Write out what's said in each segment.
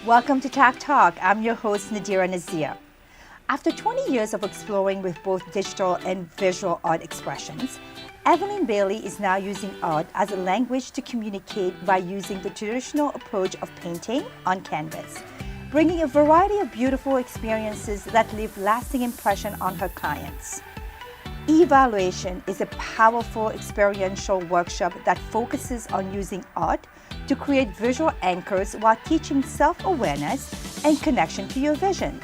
Welcome to Tack Talk. I'm your host, Nadirah Nazeer. After 20 years of exploring with both digital and visual art expressions, Evelyn Bailey is now using art as a language to communicate by using the traditional approach of painting on canvas, bringing a variety of beautiful experiences that leave lasting impression on her clients. Evaluation is a powerful experiential workshop that focuses on using art to create visual anchors while teaching self-awareness and connection to your vision.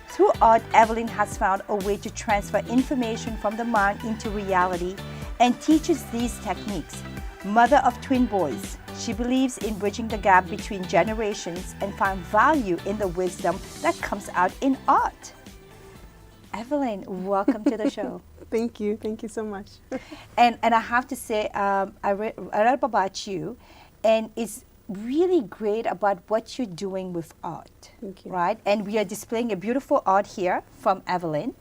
Through art, Evelyn has found a way to transfer information from the mind into reality and teaches these techniques. Mother of twin boys, she believes in bridging the gap between generations and finds value in the wisdom that comes out in art. Evelyn, welcome to the show. Thank you. Thank you so much. And I have to say, I read about you, and it's really great about what you're doing with art. Thank you. Right? And we are displaying a beautiful art here from Evelyn,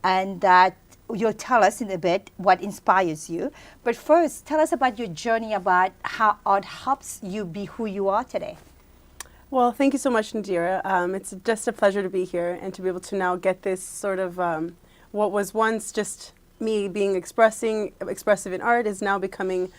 and that you'll tell us in a bit what inspires you. But first, tell us about your journey, about how art helps you be who you are today. Well, thank you so much, Nadirah. It's just a pleasure to be here and to be able to now get this sort of what was once just me being expressive in art is now becoming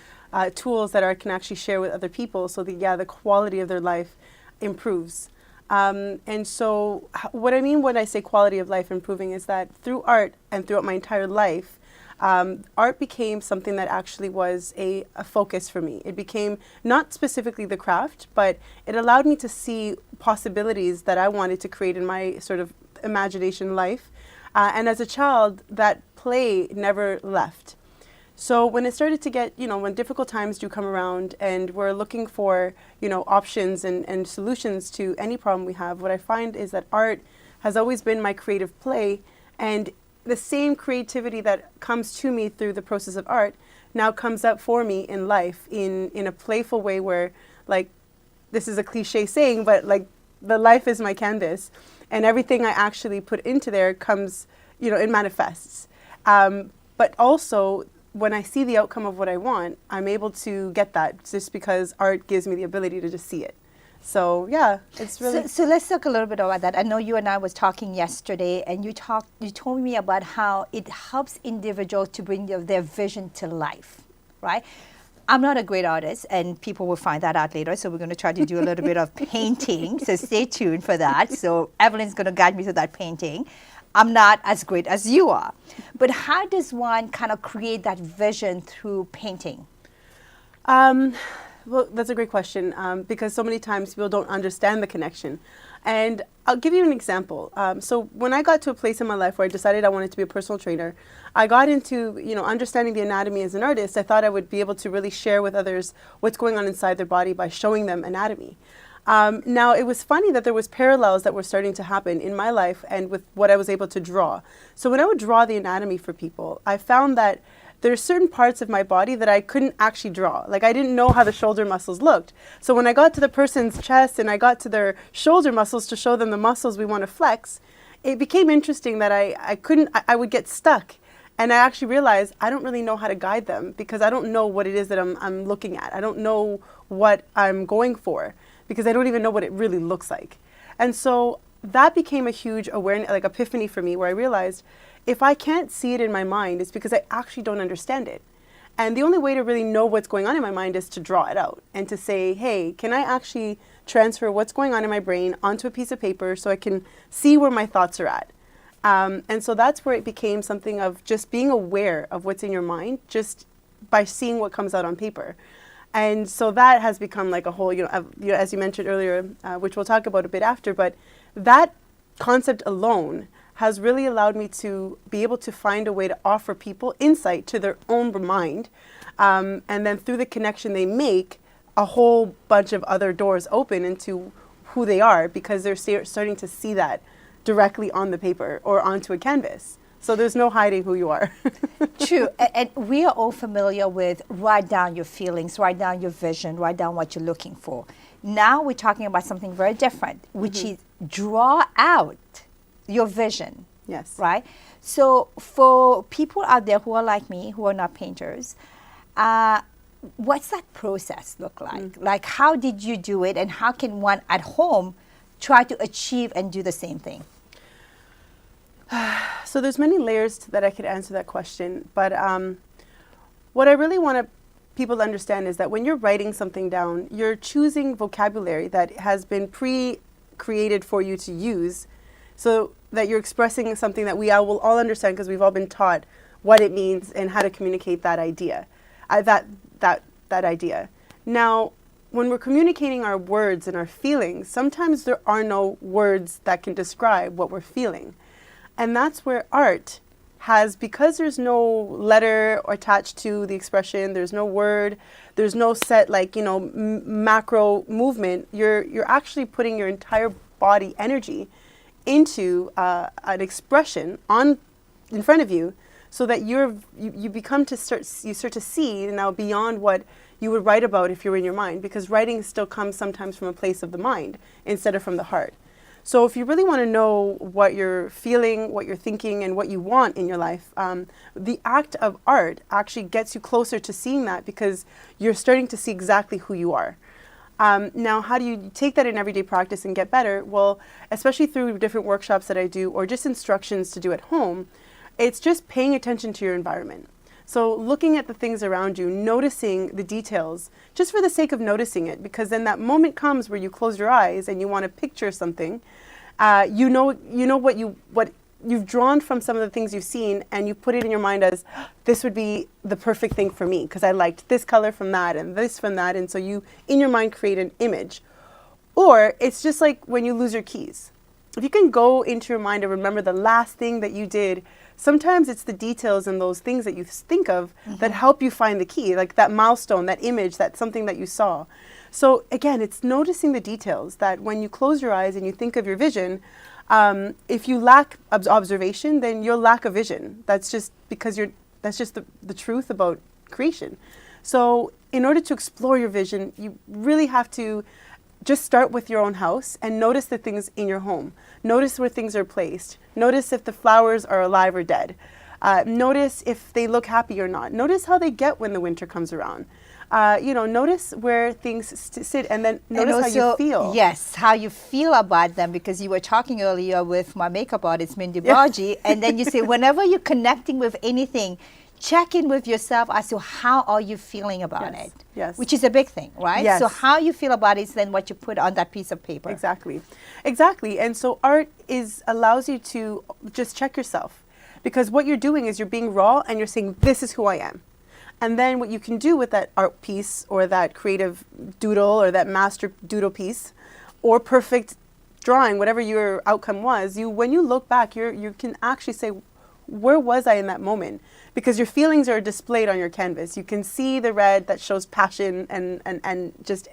tools that I can actually share with other people, so that the quality of their life improves. And so what I mean when I say quality of life improving is that through art and throughout my entire life, art became something that actually was a focus for me. It became not specifically the craft, but it allowed me to see possibilities that I wanted to create in my sort of imagination life. And as a child, that play never left. So when it started to get, when difficult times do come around and we're looking for, options and solutions to any problem we have, what I find is that art has always been my creative play, and the same creativity that comes to me through the process of art now comes up for me in life in a playful way where, like, this is a cliche saying, but like the life is my canvas, and everything I actually put into there comes, it manifests. But also, when I see the outcome of what I want, I'm able to get that just because art gives me the ability to just see it. So yeah, it's really... So let's talk a little bit about that. I know you and I was talking yesterday, and you told me about how it helps individuals to bring their vision to life, right? I'm not a great artist, and people will find that out later, so we're going to try to do a little bit of painting, so stay tuned for that. So Evelyn's going to guide me through that painting. I'm not as great as you are. But how does one kind of create that vision through painting? Well, that's a great question, because so many times people don't understand the connection. And I'll give you an example. So when I got to a place in my life where I decided I wanted to be a personal trainer, I got into, understanding the anatomy as an artist. I thought I would be able to really share with others what's going on inside their body by showing them anatomy. Now, it was funny that there was parallels that were starting to happen in my life and with what I was able to draw. So when I would draw the anatomy for people, I found that there are certain parts of my body that I couldn't actually draw. Like, I didn't know how the shoulder muscles looked. So when I got to the person's chest and I got to their shoulder muscles to show them the muscles we want to flex, it became interesting that I would get stuck. And I actually realized I don't really know how to guide them because I don't know what it is that I'm looking at. I don't know what I'm going for, because I don't even know what it really looks like. And so that became a huge awareness, like epiphany for me, where I realized if I can't see it in my mind, it's because I actually don't understand it. And the only way to really know what's going on in my mind is to draw it out and to say, hey, can I actually transfer what's going on in my brain onto a piece of paper so I can see where my thoughts are at? And so that's where it became something of just being aware of what's in your mind just by seeing what comes out on paper. And so that has become like a whole, as you mentioned earlier, which we'll talk about a bit after, but that concept alone has really allowed me to be able to find a way to offer people insight to their own mind. And then through the connection they make, a whole bunch of other doors open into who they are because they're starting to see that directly on the paper or onto a canvas. So there's no hiding who you are. True. And we are all familiar with write down your feelings, write down your vision, write down what you're looking for. Now we're talking about something very different, which is draw out your vision. Yes. Right? So for people out there who are like me, who are not painters, what's that process look like? Like, how did you do it, and how can one at home try to achieve and do the same thing? So there's many layers that I could answer that question, but what I really want people to understand is that when you're writing something down, you're choosing vocabulary that has been pre-created for you to use, so that you're expressing something that we all will all understand, because we've all been taught what it means and how to communicate that idea. That idea. Now, when we're communicating our words and our feelings, sometimes there are no words that can describe what we're feeling. And that's where art has, because there's no letter attached to the expression, there's no word, there's no set, like, you know, macro movement, you're actually putting your entire body energy into an expression in front of you, so that you start to see now beyond what you would write about if you're in your mind, because writing still comes sometimes from a place of the mind instead of from the heart. So if you really want to know what you're feeling, what you're thinking, and what you want in your life, the act of art actually gets you closer to seeing that, because you're starting to see exactly who you are. Now, how do you take that in everyday practice and get better? Well, especially through different workshops that I do, or just instructions to do at home, it's just paying attention to your environment. So looking at the things around you, noticing the details, just for the sake of noticing it, because then that moment comes where you close your eyes and you want to picture something. You know what you've drawn from some of the things you've seen, and you put it in your mind as, this would be the perfect thing for me, because I liked this color from that and this from that, and so you, in your mind, create an image. Or it's just like when you lose your keys. If you can go into your mind and remember the last thing that you did, sometimes it's the details and those things that you think of that help you find the key, like that milestone, that image, that something that you saw. So again, it's noticing the details, that when you close your eyes and you think of your vision, if you lack observation, then you'll lack a vision. That's just because that's just the truth about creation. So in order to explore your vision, you really have to just start with your own house and notice the things in your home. Notice where things are placed. Notice if the flowers are alive or dead. Notice if they look happy or not. Notice how they get when the winter comes around. Notice where things sit, and then notice how you feel. Yes, how you feel about them, because you were talking earlier with my makeup artist, Mindy Baji, and then you say whenever you're connecting with anything, check in with yourself as to how are you feeling about it. Yes. Which is a big thing, right? Yes. So how you feel about it is then what you put on that piece of paper. Exactly. And so art allows you to just check yourself, because what you're doing is you're being raw and you're saying, this is who I am. And then what you can do with that art piece, or that creative doodle, or that master doodle piece, or perfect drawing, whatever your outcome was, when you look back, you can actually say, where was I in that moment? Because your feelings are displayed on your canvas. You can see the red that shows passion and just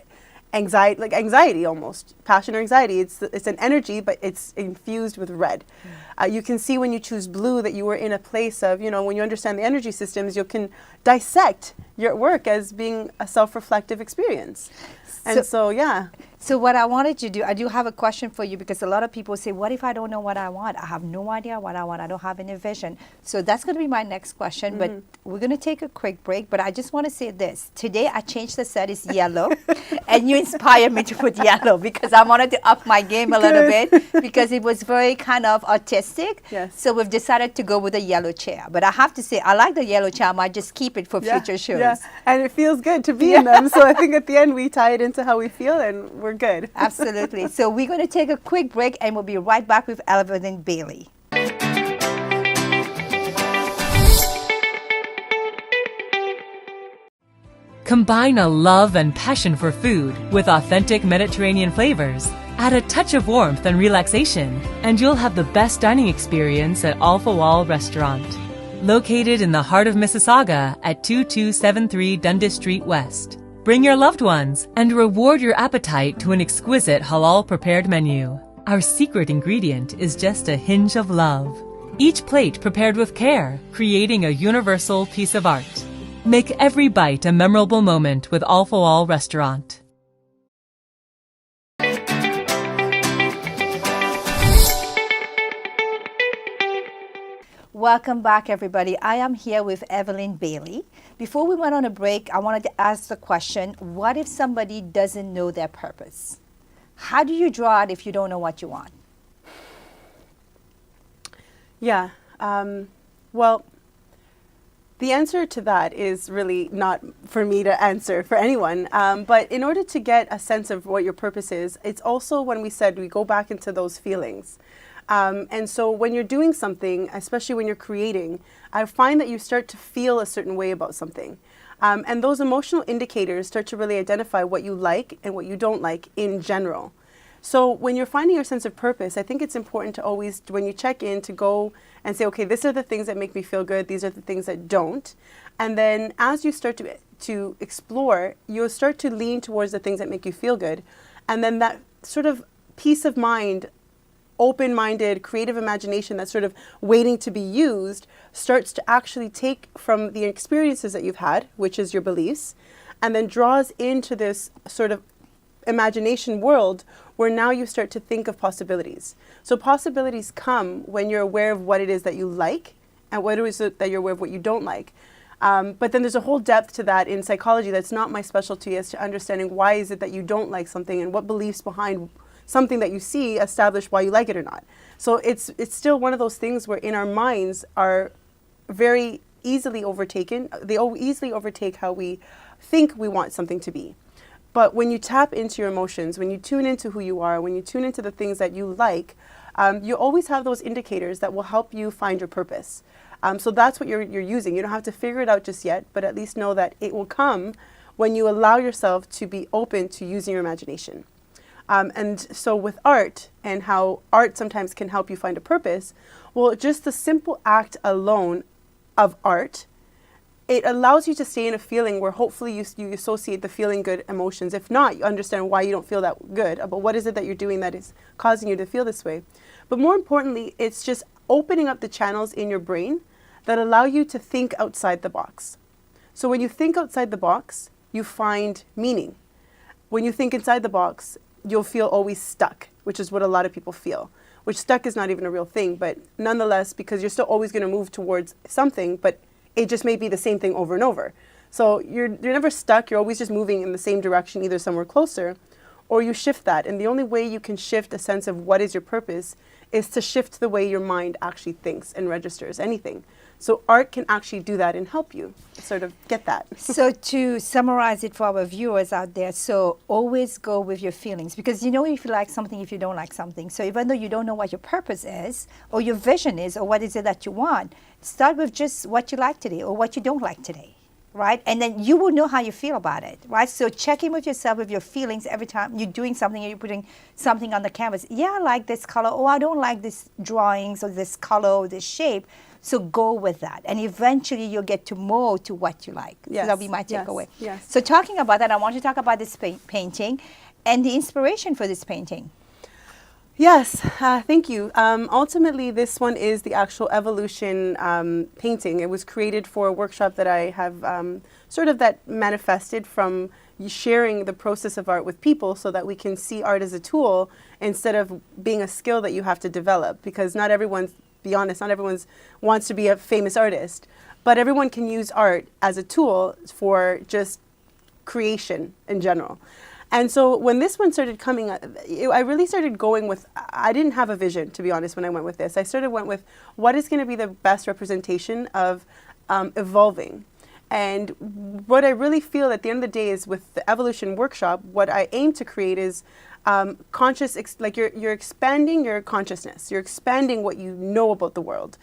anxiety, like anxiety almost. Passion or anxiety, it's an energy, but it's infused with red. You can see when you choose blue that you were in a place of, when you understand the energy systems, you can dissect your work as being a self-reflective experience. And so, yeah. So what I wanted to do, I do have a question for you, because a lot of people say, what if I don't know what I want? I have no idea what I want. I don't have any vision. So that's going to be my next question, but we're going to take a quick break. But I just want to say this. Today I changed the set, it's yellow, and you inspired me to put yellow, because I wanted to up my game a little bit, because it was very kind of artistic. Yes. So we've decided to go with a yellow chair. But I have to say, I like the yellow chair. I might just keep it for future shows. Yeah, and it feels good to be in them. So I think at the end we tie it into how we feel, and we're good. Absolutely. So we're going to take a quick break, and we'll be right back with Evelyn Bailey. Combine a love and passion for food with authentic Mediterranean flavors. Add a touch of warmth and relaxation, and you'll have the best dining experience at Al Fawwal Restaurant. Located in the heart of Mississauga at 2273 Dundas Street West. Bring your loved ones and reward your appetite to an exquisite halal-prepared menu. Our secret ingredient is just a hinge of love. Each plate prepared with care, creating a universal piece of art. Make every bite a memorable moment with Al Fawwal Restaurant. Welcome back, everybody. I am here with Evelyn Bailey. Before we went on a break, I wanted to ask the question, what if somebody doesn't know their purpose? How do you draw it if you don't know what you want? Yeah. Well, the answer to that is really not for me to answer for anyone. But in order to get a sense of what your purpose is, it's also when we said we go back into those feelings. And so when you're doing something, especially when you're creating, I find that you start to feel a certain way about something. And those emotional indicators start to really identify what you like and what you don't like in general. So when you're finding your sense of purpose, I think it's important to always, when you check in, to go and say, okay, these are the things that make me feel good. These are the things that don't. And then as you start to explore, you'll start to lean towards the things that make you feel good. And then that sort of peace of mind, open-minded, creative imagination that's sort of waiting to be used starts to actually take from the experiences that you've had, which is your beliefs, and then draws into this sort of imagination world where now you start to think of possibilities. So possibilities come when you're aware of what it is that you like and what it is that you're aware of what you don't like. But then there's a whole depth to that in psychology that's not my specialty, as to understanding why is it that you don't like something and what beliefs behind something that you see establish why you like it or not. So it's still one of those things where in our minds are very easily overtaken. They easily overtake how we think we want something to be. But when you tap into your emotions, when you tune into who you are, when you tune into the things that you like, you always have those indicators that will help you find your purpose. So that's what you're using. You don't have to figure it out just yet, but at least know that it will come when you allow yourself to be open to using your imagination. And so with art, and how art sometimes can help you find a purpose, well, just the simple act alone of art, it allows you to stay in a feeling where hopefully you associate the feeling good emotions. If not, you understand why you don't feel that good, about what is it that you're doing that is causing you to feel this way. But more importantly, it's just opening up the channels in your brain that allow you to think outside the box. So when you think outside the box, you find meaning. When you think inside the box, you'll feel always stuck, which is what a lot of people feel. Which stuck is not even a real thing, but nonetheless, because you're still always going to move towards something, but it just may be the same thing over and over. So you're never stuck, you're always just moving in the same direction, either somewhere closer, or you shift that. And the only way you can shift a sense of what is your purpose is to shift the way your mind actually thinks and registers anything. So art can actually do that and help you sort of get that. So to summarize it for our viewers out there, so always go with your feelings, because you know if you like something, if you don't like something. So even though you don't know what your purpose is or your vision is or what is it that you want, start with just what you like today or what you don't like today, right? And then you will know how you feel about it, right? So check in with yourself, with your feelings every time you're doing something and you're putting something on the canvas. Yeah, I like this color. Oh, I don't like this drawings or this color or this shape. So go with that, and eventually you'll get to more to what you like. Yes, so that'll be my takeaway. Yes. So talking about that, I want to talk about this painting and the inspiration for this painting. Yes, thank you. Ultimately, this one is the actual Evolution painting. It was created for a workshop that I have sort of that manifested from sharing the process of art with people so that we can see art as a tool instead of being a skill that you have to develop, because not everyone's, be honest, not everyone wants to be a famous artist, but everyone can use art as a tool for just creation in general. And so when this one started coming, I really started going with, I didn't have a vision, to be honest, when I went with this. I went with what is going to be the best representation of evolving. And what I really feel at the end of the day is with the Evolution workshop, what I aim to create is like you're expanding your consciousness. You're expanding what you know about the world,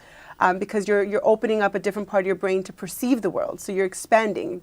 because you're opening up a different part of your brain to perceive the world. So you're expanding.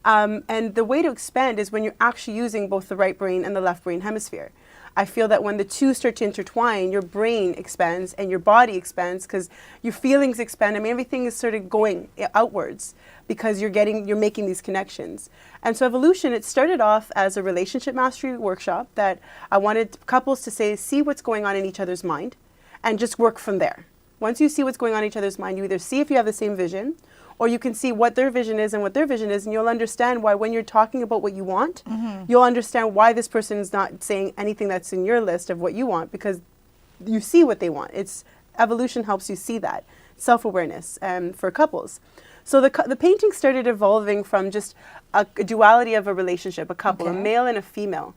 And the way to expand is when you're actually using both the right brain and the left brain hemisphere. I feel that when the two start to intertwine, your brain expands and your body expands because your feelings expand. I mean, everything is sort of going outwards because you're making these connections. And so Evolution, it started off as a relationship mastery workshop that I wanted couples to see what's going on in each other's mind and just work from there. Once you see what's going on in each other's mind, you either see if you have the same vision, or you can see what their vision is and what their vision is, and you'll understand why when you're talking about what you want, you'll understand why this person is not saying anything that's in your list of what you want, because you see what they want. Evolution helps you see that, self-awareness for couples. So the painting started evolving from just a duality of a relationship, a couple, a male and a female.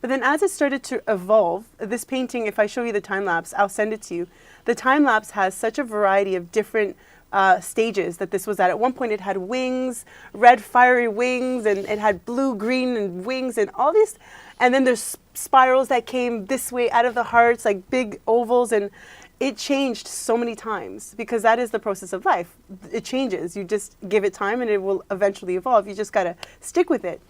But then as it started to evolve, this painting, if I show you the time lapse, I'll send it to you. The time lapse has such a variety of different stages that this was at. At one point it had wings, red fiery wings, and it had blue, green, and wings, and all these. And then there's spirals that came this way out of the hearts, like big ovals, and it changed so many times because that is the process of life. It changes. You just give it time and it will eventually evolve. You just got to stick with it.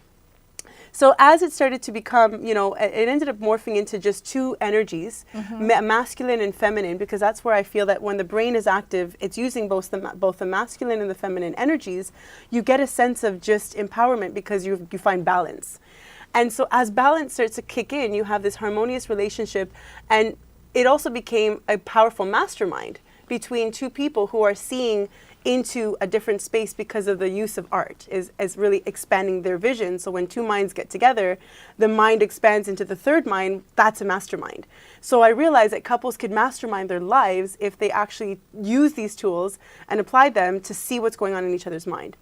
So as it started to become, you know, it ended up morphing into just two energies, masculine and feminine, because that's where I feel that when the brain is active, it's using both the masculine and the feminine energies. You get a sense of just empowerment because you find balance. And so as balance starts to kick in, you have this harmonious relationship, and it also became a powerful mastermind between two people who are seeing into a different space because of the use of art is really expanding their vision. So when two minds get together, the mind expands into the third mind. That's a mastermind. So I realized that couples could mastermind their lives if they actually use these tools and apply them to see what's going on in each other's mind.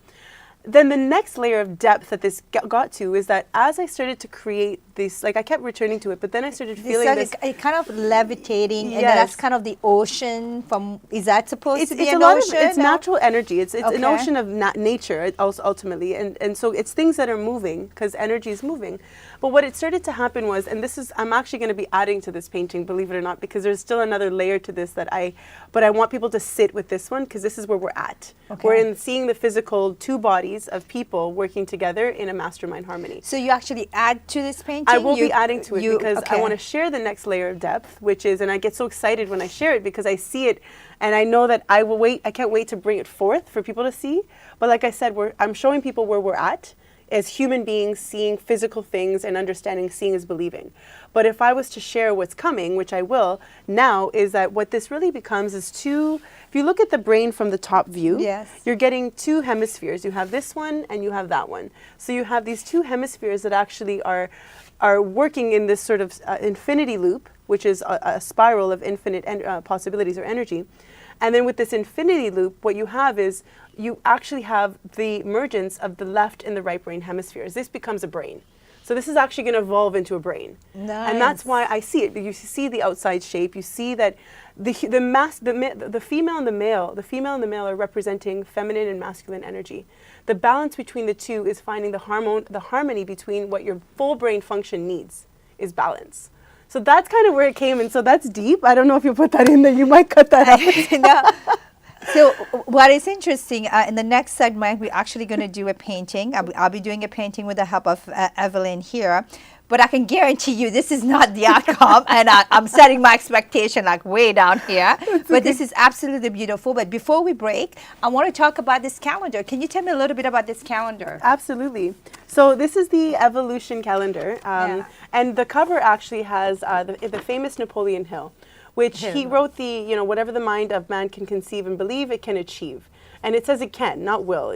Then the next layer of depth that this got to is that as I started to create this, like I kept returning to it, but then I started feeling this. It kind of levitating, Yes. and then that's kind of the ocean from, is that supposed to be an a lot ocean? of, it's No? natural energy. It's an Okay. ocean of nature ultimately. And so it's things that are moving because energy is moving. But what it started to happen was, and this is, I'm actually going to be adding to this painting, believe it or not, because there's still another layer to this but I want people to sit with this one because this is where we're at. Okay. We're in seeing the physical two bodies of people working together in a mastermind harmony. So you actually add to this painting? I will be adding to it because I okay. want to share the next layer of depth, which is, and I get so excited when I share it because I see it and I know that I can't wait to bring it forth for people to see. But like I said, I'm showing people where we're at as human beings, seeing physical things and understanding seeing is believing. But if I was to share what's coming, which I will now, is that what this really becomes is two, if you look at the brain from the top view, Yes. you're getting two hemispheres. You have this one and you have that one. So you have these two hemispheres that actually are working in this sort of infinity loop, which is a spiral of infinite possibilities or energy. And then with this infinity loop, what you have is you actually have the emergence of the left and the right brain hemispheres. This becomes a brain. So this is actually going to evolve into a brain. Nice. And that's why I see it. You see the outside shape. You see that the female and the male are representing feminine and masculine energy. The balance between the two is finding the harmony between what your full brain function needs is balance. So that's kind of where it came in. So that's deep. I don't know if you put that in there. You might cut that out. No. So what is interesting, in the next segment, we're actually going to do a painting. I'll be doing a painting with the help of Evelyn here. But I can guarantee you this is not the outcome. And I'm setting my expectation like way down here. But this is absolutely beautiful. But before we break, I want to talk about this calendar. Can you tell me a little bit about this calendar? Absolutely. So this is the Evolution calendar. Yeah. And the cover actually has the famous Napoleon Hill, which he wrote whatever the mind of man can conceive and believe, it can achieve. And it says it can, not will.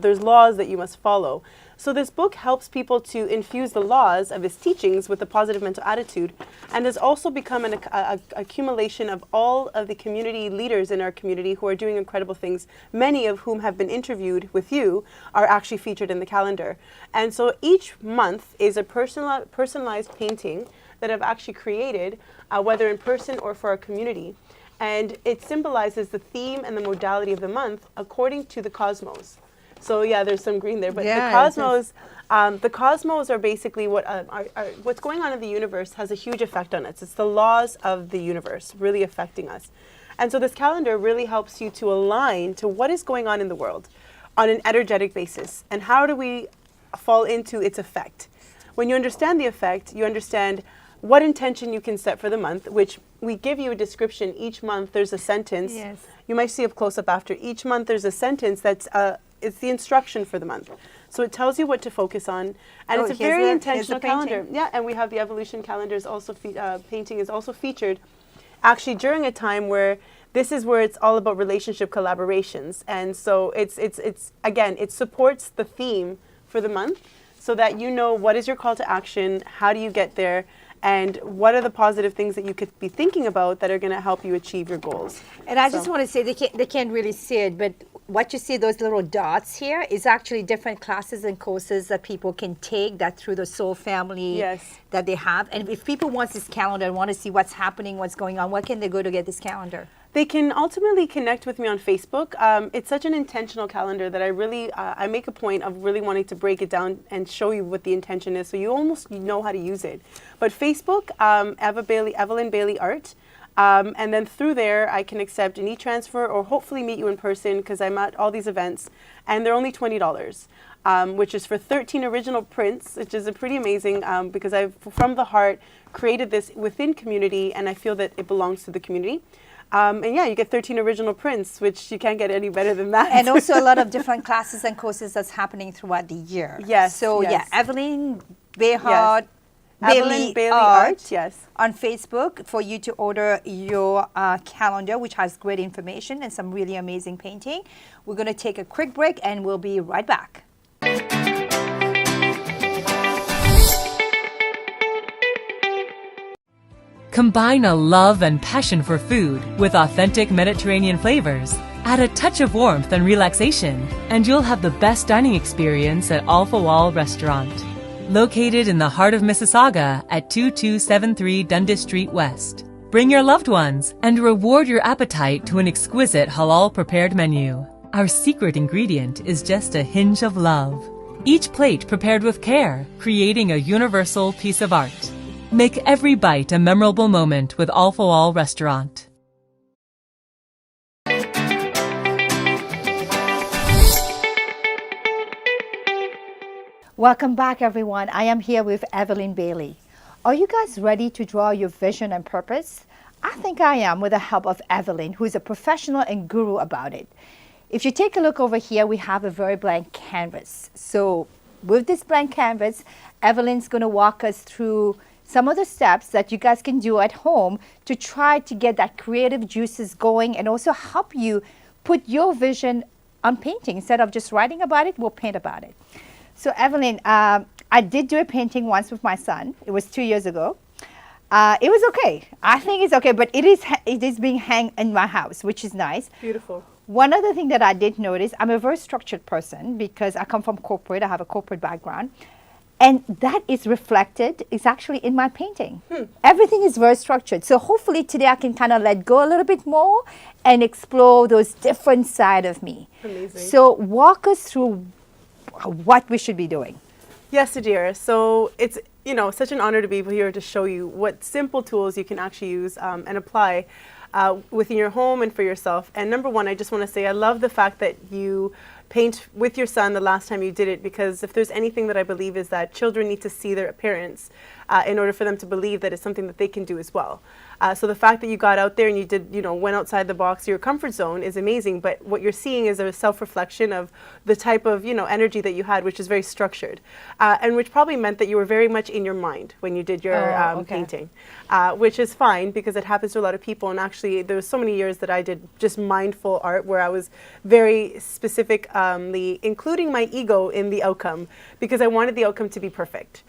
There's laws that you must follow. So this book helps people to infuse the laws of his teachings with a positive mental attitude, and has also become an accumulation of all of the community leaders in our community who are doing incredible things, many of whom have been interviewed with you, are actually featured in the calendar. And so each month is a personalized painting that I've actually created, whether in person or for our community. And it symbolizes the theme and the modality of the month according to the cosmos. So yeah, there's some green there, but Yeah, the cosmos are basically what's going on in the universe has a huge effect on us. It's the laws of the universe really affecting us. And so this calendar really helps you to align to what is going on in the world on an energetic basis. And how do we fall into its effect? When you understand the effect, you understand what intention you can set for the month, which we give you a description. Each month there's a sentence. Yes. You might see a close-up after. Each month there's a sentence that's it's the instruction for the month. So it tells you what to focus on. And it's a very intentional calendar. Yeah, and we have the Evolution calendar is also painting is also featured actually during a time where this is where it's all about relationship collaborations. And so it's again, it supports the theme for the month so that you know what is your call to action, how do you get there, and what are the positive things that you could be thinking about that are going to help you achieve your goals. And I just want to say, they can't really see it, but what you see, those little dots here, is actually different classes and courses that people can take that through the Soul Family Yes. that they have. And if people want this calendar and want to see what's happening, what's going on, where can they go to get this calendar? They can ultimately connect with me on Facebook. It's such an intentional calendar that I really, I make a point of really wanting to break it down and show you what the intention is, so you almost know how to use it. But Facebook, Evelyn Bailey Art. And then through there, I can accept an e-transfer or hopefully meet you in person because I'm at all these events. And they're only $20, which is for 13 original prints, which is a pretty amazing because I've, from the heart, created this within community, and I feel that it belongs to the community. And yeah, you get 13 original prints, which you can't get any better than that. And also a lot of different classes and courses that's happening throughout the year. Yes. So yes. yeah, Evelyn Bailey Bailey Art, Art, yes. on Facebook for you to order your calendar, which has great information and some really amazing painting. We're going to take a quick break and we'll be right back. Combine a love and passion for food with authentic Mediterranean flavors. Add a touch of warmth and relaxation, and you'll have the best dining experience at Alpha Wall Restaurant. Located in the heart of Mississauga at 2273 Dundas Street West. Bring your loved ones and reward your appetite to an exquisite halal-prepared menu. Our secret ingredient is just a hinge of love. Each plate prepared with care, creating a universal piece of art. Make every bite a memorable moment with Alpha Wall Restaurant. Welcome back, everyone. I am here with Evelyn Bailey. Are you guys ready to draw your vision and purpose? I think I am, with the help of Evelyn, who is a professional and guru about it. If you take a look over here, we have a very blank canvas. So with this blank canvas, Evelyn's going to walk us through some of the steps that you guys can do at home to try to get that creative juices going and also help you put your vision on painting. Instead of just writing about it, we'll paint about it. So Evelyn, I did do a painting once with my son. It was 2 years ago. It was okay. I think it's okay, but it is being hung in my house, which is nice. Beautiful. One other thing that I did notice, I'm a very structured person because I come from corporate. I have a corporate background. And that is reflected, is actually in my painting. Everything is very structured. So hopefully today I can kind of let go a little bit more and explore those different side of me. Amazing. So walk us through what we should be doing. Yes, Nadirah. So it's, such an honor to be here to show you what simple tools you can actually use and apply within your home and for yourself. And number one, I just want to say I love the fact that you paint with your son the last time you did it, because if there's anything that I believe is that children need to see their parents in order for them to believe that it's something that they can do as well. So the fact that you got out there and you did, went outside the box, your comfort zone, is amazing. But what you're seeing is a self-reflection of the type of, energy that you had, which is very structured, and which probably meant that you were very much in your mind when you did your painting, which is fine because it happens to a lot of people. And actually, there was so many years that I did just mindful art where I was very specifically including my ego in the outcome because I wanted the outcome to be perfect.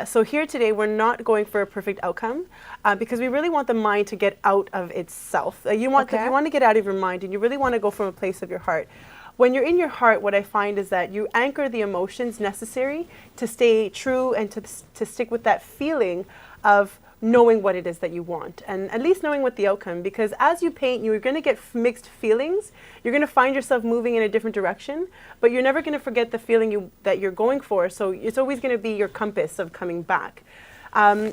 So here today, we're not going for a perfect outcome because we really want the mind to get out of itself. You want to get out of your mind and you really want to go from a place of your heart. When you're in your heart, what I find is that you anchor the emotions necessary to stay true and to stick with that feeling of knowing what it is that you want, and at least knowing what the outcome, because as you paint, you're going to get mixed feelings. You're going to find yourself moving in a different direction, but you're never going to forget the feeling that you're going for. So it's always going to be your compass of coming back.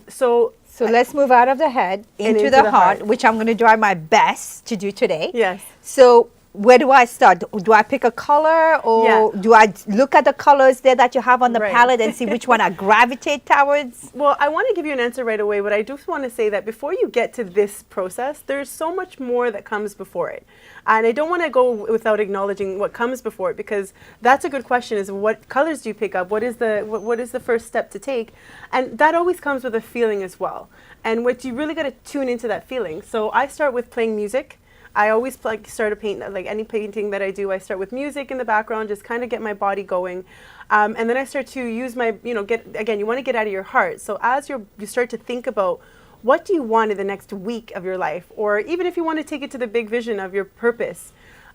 So let's move out of the head into the heart, which I'm going to try my best to do today. Yes. So where do I start? Do I pick a color, or do I look at the colors there that you have on the palette and see which one I gravitate towards? Well, I want to give you an answer right away, but I just want to say that before you get to this process, there's so much more that comes before it. And I don't want to go without acknowledging what comes before it, because that's a good question, is what colors do you pick up? What is the first step to take? And that always comes with a feeling as well. And what you really got to tune into that feeling. So I start with playing music. I always start a paint, like any painting that I do, I start with music in the background, just kind of get my body going. And then I start to use my, you want to get out of your heart. So as you start to think about what do you want in the next week of your life, or even if you want to take it to the big vision of your purpose,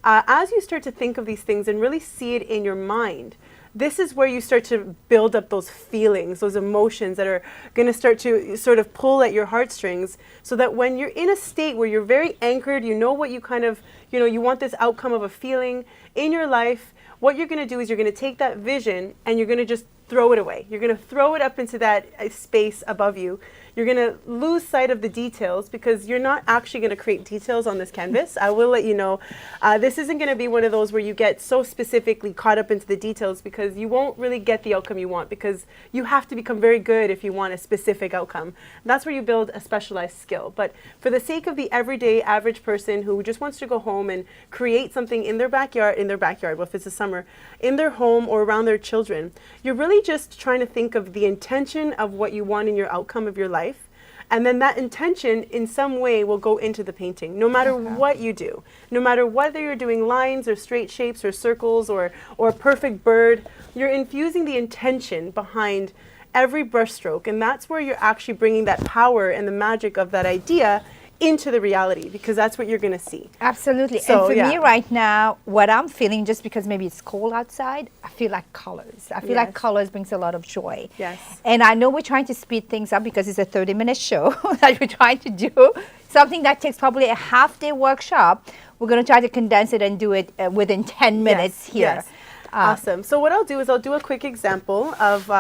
as you start to think of these things and really see it in your mind, this is where you start to build up those feelings, those emotions that are going to start to sort of pull at your heartstrings, so that when you're in a state where you're very anchored, you know what you kind of, you know, you want this outcome of a feeling in your life, what you're going to do is you're going to take that vision and you're going to just throw it away. You're going to throw it up into that space above you. You're going to lose sight of the details because you're not actually going to create details on this canvas. I will let you know, this isn't going to be one of those where you get so specifically caught up into the details, because you won't really get the outcome you want, because you have to become very good if you want a specific outcome. And that's where you build a specialized skill. But for the sake of the everyday average person who just wants to go home and create something in their backyard, well, if it's the summer, in their home or around their children, you're really just trying to think of the intention of what you want in your outcome of your life. And then that intention in some way will go into the painting, no matter what you do. No matter whether you're doing lines or straight shapes or circles or a perfect bird, you're infusing the intention behind every brushstroke. And that's where you're actually bringing that power and the magic of that idea into the reality, because that's what you're going to see. Absolutely. So, and for me right now, what I'm feeling, just because maybe it's cold outside, I feel like colors. I feel like colors brings a lot of joy. Yes. And I know we're trying to speed things up because it's a 30-minute show that we're trying to do. Something that takes probably a half-day workshop. We're going to try to condense it and do it within 10 minutes here. Yes. Awesome. So what I'll do is I'll do a quick example of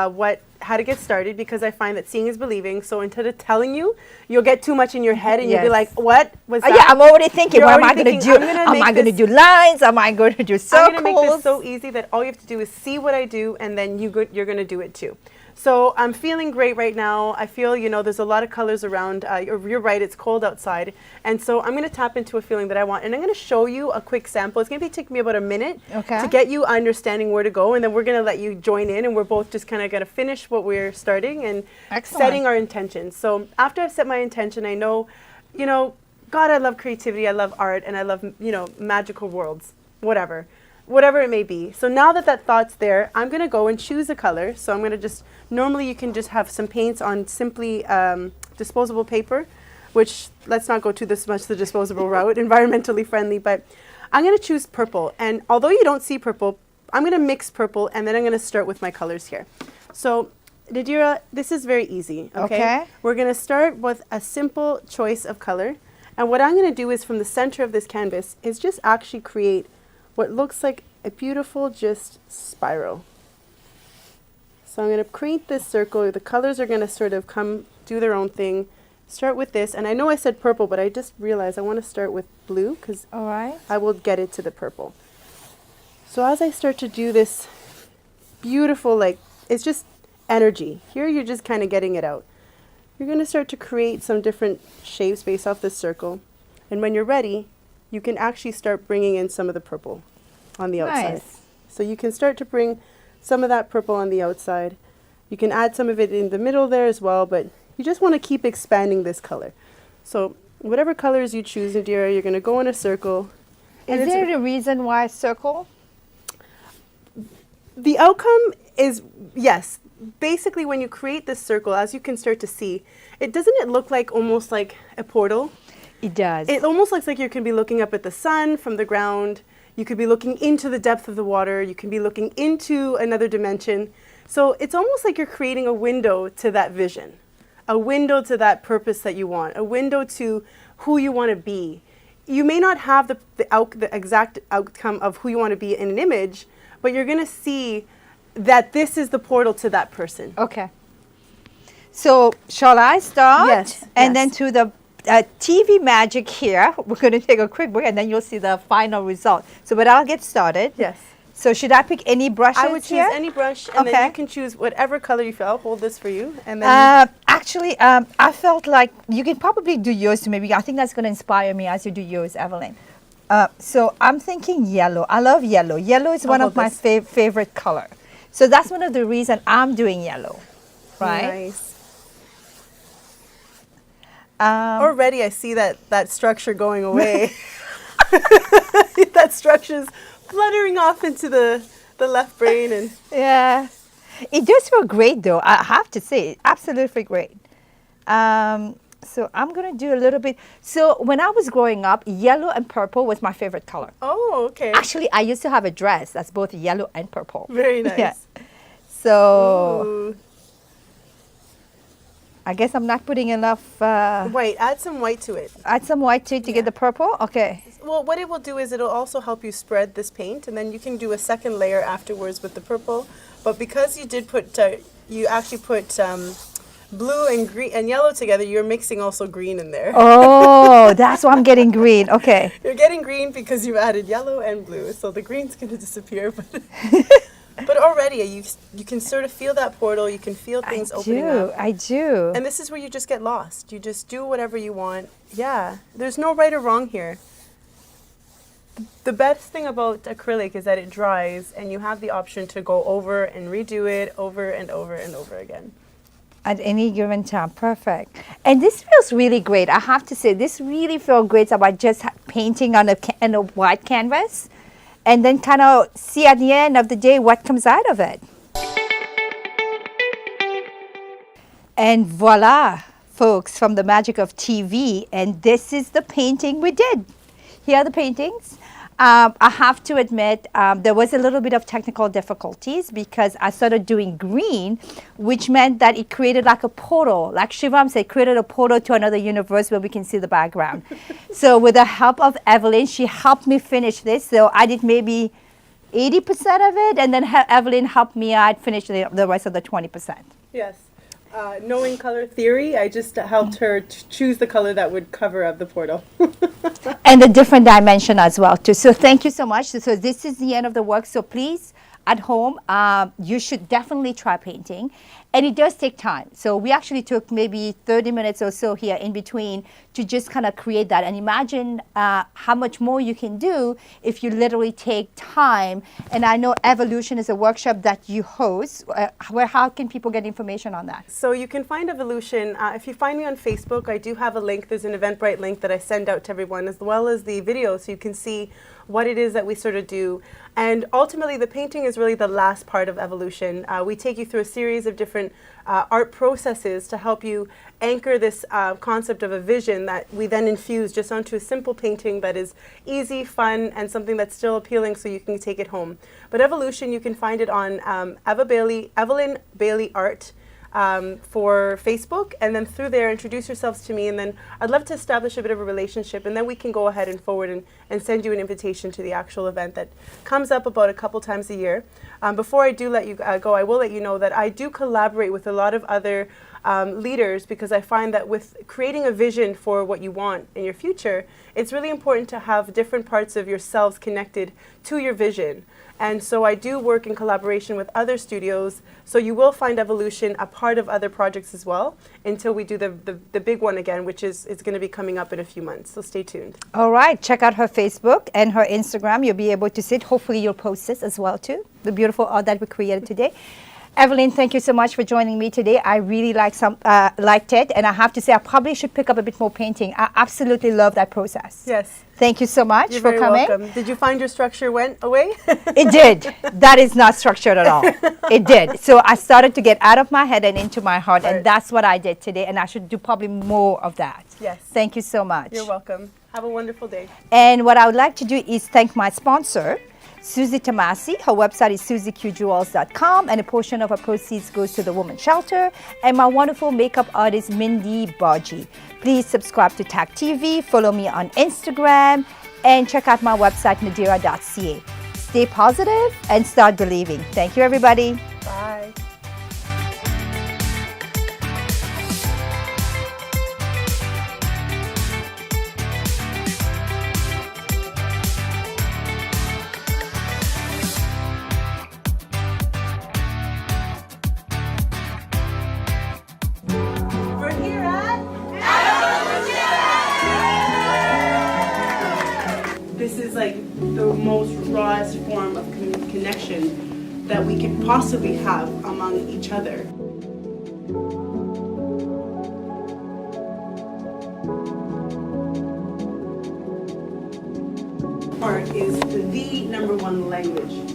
how to get started, because I find that seeing is believing. So instead of telling you, you'll get too much in your head and you'll be like, what was that? Yeah, I'm already thinking, You're what am I already going to do? thinking, Am I going to do lines? Am I going to do circles? I'm going to make this so easy that all you have to do is see what I do, and then you're going to do it too. So I'm feeling great right now. I feel, you know, there's a lot of colors around. You're right, it's cold outside. And so I'm going to tap into a feeling that I want. And I'm going to show you a quick sample. It's going to take me about a minute to get you understanding where to go. And then we're going to let you join in. And we're both just kind of going to finish what we're starting and setting our intentions. So after I've set my intention, I know, you know, God, I love creativity. I love art. And I love, you know, magical worlds, whatever it may be. So now that that thought's there, I'm going to go and choose a color. So I'm going to just, normally you can just have some paints on simply disposable paper, which let's not go to this much the disposable route, environmentally friendly, but I'm going to choose purple. And although you don't see purple, I'm going to mix purple, and then I'm going to start with my colors here. So Nadirah, this is very easy, okay? We're going to start with a simple choice of color. And what I'm going to do is, from the center of this canvas, is just actually create what looks like a beautiful just spiral. So I'm going to create this circle. The colors are going to sort of come do their own thing. Start with this, and I know I said purple, but I just realized I want to start with blue, because I will get it to the purple. So as I start to do this beautiful, like, it's just energy. Here you're just kind of getting it out. You're going to start to create some different shapes based off this circle. And when you're ready, you can actually start bringing in some of the purple on the outside. So you can start to bring some of that purple on the outside. You can add some of it in the middle there as well, but you just want to keep expanding this color. So whatever colors you choose, Nadirah, you're going to go in a circle. Is there a reason why circle? The outcome is, yes. Basically, when you create this circle, as you can start to see, doesn't it look like almost like a portal? It does. It almost looks like you can be looking up at the sun from the ground. You could be looking into the depth of the water. You can be looking into another dimension. So it's almost like you're creating a window to that vision, a window to that purpose that you want, a window to who you want to be. You may not have the exact outcome of who you want to be in an image, but you're going to see that this is the portal to that person. Okay. So shall I start? Yes. And then to the TV magic here, we're going to take a quick break, and then you'll see the final result. So, but I'll get started. Yes. So should I pick any brushes I would choose here? any brush, and then you can choose whatever color you feel. I'll hold this for you. And then actually, I felt like you can probably do yours too. Maybe I think that's going to inspire me as you do yours, Evelyn. So I'm thinking yellow. I love yellow. Yellow is one of my favorite color. So that's one of the reasons I'm doing yellow, right? Nice. Already I see that structure going away. That structure's fluttering off into the left brain. And yeah, it does feel great though. I have to say, absolutely great. So I'm going to do a little bit. So when I was growing up, yellow and purple was my favorite color. Oh, okay. Actually, I used to have a dress that's both yellow and purple. Very nice. Yeah. So Ooh. I guess I'm not putting enough. White. Add some white to it. Add some white to it to get the purple. Okay. Well, what it will do is it'll also help you spread this paint, and then you can do a second layer afterwards with the purple. But because you did put, you actually put blue and green and yellow together, you're mixing also green in there. Oh, that's why I'm getting green. Okay. You're getting green because you added yellow and blue, so the green's going to disappear. But already you can sort of feel that portal. You can feel things opening up. I do. And this is where you just get lost. You just do whatever you want. Yeah, there's no right or wrong here. The best thing about acrylic is that it dries and you have the option to go over and redo it over and over and over again. At any given time. Perfect. And this feels really great. I have to say, this really feels great about just painting on a white canvas and then kind of see at the end of the day what comes out of it. And voila, folks, from the magic of TV. And this is the painting we did. Here are the paintings. I have to admit, there was a little bit of technical difficulties because I started doing green, which meant that it created like a portal. Like Shivam said, created a portal to another universe where we can see the background. So with the help of Evelyn, she helped me finish this. So I did maybe 80% of it, and then Evelyn helped me out finish the rest of the 20%. Yes. Knowing color theory, I just helped her choose the color that would cover up the portal. And the different dimension as well too. So thank you so much. So this is the end of the work. So please, at home, you should definitely try painting. And it does take time. So we actually took maybe 30 minutes or so here in between to just kind of create that. And imagine how much more you can do if you literally take time. And I know Evolution is a workshop that you host. How can people get information on that? So you can find Evolution. If you find me on Facebook, I do have a link. There's an Eventbrite link that I send out to everyone, as well as the video, so you can see what it is that we sort of do. And ultimately, the painting is really the last part of Evolution. We take you through a series of different art processes to help you anchor this concept of a vision that we then infuse just onto a simple painting that is easy, fun, and something that's still appealing so you can take it home. But Evolution, you can find it on Evelyn Bailey Art for Facebook, and then through there introduce yourselves to me, and then I'd love to establish a bit of a relationship, and then we can go ahead and forward and send you an invitation to the actual event that comes up about a couple times a year. Before I do let you go, I will let you know that I do collaborate with a lot of other leaders, because I find that with creating a vision for what you want in your future, it's really important to have different parts of yourselves connected to your vision. And so I do work in collaboration with other studios, so you will find Evolution a part of other projects as well until we do the big one again, which is going to be coming up in a few months, so stay tuned. All right, check out her Facebook and her Instagram. You'll be able to see it. Hopefully you'll post this as well too, the beautiful art that we created today. Evelyn, thank you so much for joining me today. I really liked it, and I have to say I probably should pick up a bit more painting. I absolutely love that process. Yes. Thank you so much You're for very coming. welcome. Did you find your structure went away? It did. That is not structured at all. It did. So I started to get out of my head and into my heart, and that's what I did today, and I should do probably more of that. Yes. Thank you so much. You're welcome. Have a wonderful day. And what I would like to do is thank my sponsor, Susie Tomasi. Her website is susieqjewels.com, and a portion of her proceeds goes to the Women's Shelter. And my wonderful makeup artist, Mindy Baji. Please subscribe to TAC TV, follow me on Instagram, and check out my website, nadirah.ca. Stay positive and start believing. Thank you, everybody. Bye. This is like the most rawest form of connection that we could possibly have among each other. Art is the #1 language